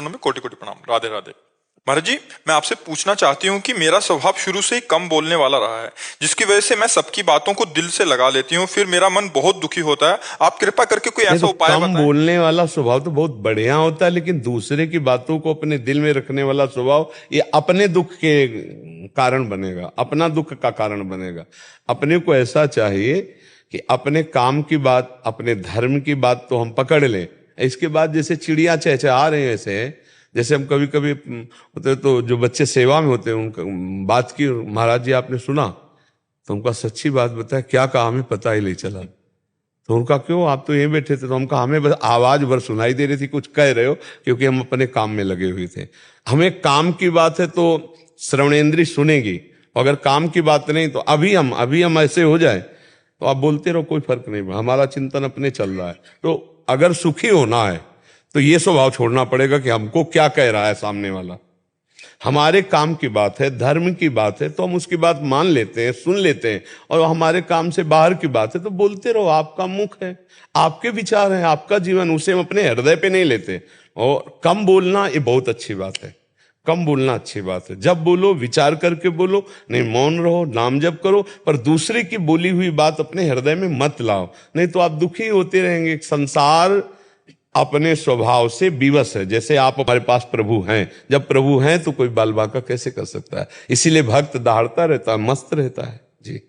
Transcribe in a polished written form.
में कोटि कोटि प्रणाम। राधे राधे। महाराज जी, मैं आपसे पूछना चाहती हूँ कि मेरा स्वभाव शुरू से ही कम बोलने वाला रहा है, जिसकी वजह से मैं सबकी बातों को दिल से लगा लेती हूँ, फिर मेरा मन बहुत दुखी होता है। आप कृपा करके कोई ऐसा देखो, उपाय कम बताएं। बोलने वाला स्वभाव तो बहुत बढ़िया होता है, लेकिन दूसरे की बातों को अपने दिल में रखने वाला स्वभाव ये अपने दुख के कारण बनेगा, अपना दुख का कारण बनेगा। अपने को ऐसा चाहिए कि अपने काम की बात, अपने धर्म की बात तो हम पकड़ लें। इसके बाद जैसे चिड़िया चहचहा रहे हैं, जैसे हम कभी कभी होते तो जो बच्चे सेवा में होते हैं उनका बात की, महाराज जी आपने सुना, तो उनका सच्ची बात बताया, क्या कहा हमें पता ही नहीं चला। तो उनका क्यों, आप तो यहीं बैठे थे। तो हम कहा हमें बस आवाज भर सुनाई दे रही थी, कुछ कह रहे हो, क्योंकि हम अपने काम में लगे हुए थे। हमें काम की बात है तो श्रवणेंद्रिय सुनेगी, अगर काम की बात नहीं तो अभी हम ऐसे हो जाए तो आप बोलते रहो, कोई फर्क नहीं, हमारा चिंतन अपने चल रहा है। तो अगर सुखी होना है तो ये स्वभाव छोड़ना पड़ेगा कि हमको क्या कह रहा है सामने वाला। हमारे काम की बात है, धर्म की बात है, तो हम उसकी बात मान लेते हैं, सुन लेते हैं। और हमारे काम से बाहर की बात है तो बोलते रहो, आपका मुख है, आपके विचार हैं, आपका जीवन, उसे हम अपने हृदय पे नहीं लेते। और कम बोलना ये बहुत अच्छी बात है, कम बोलना अच्छी बात है। जब बोलो विचार करके बोलो, नहीं मौन रहो, नाम जप करो, पर दूसरे की बोली हुई बात अपने हृदय में मत लाओ, नहीं तो आप दुखी होते रहेंगे। संसार अपने स्वभाव से विवश है। जैसे आप हमारे पास प्रभु हैं, जब प्रभु हैं तो कोई बाल बांका कैसे कर सकता है। इसीलिए भक्त दहाड़ता रहता है, मस्त रहता है जी।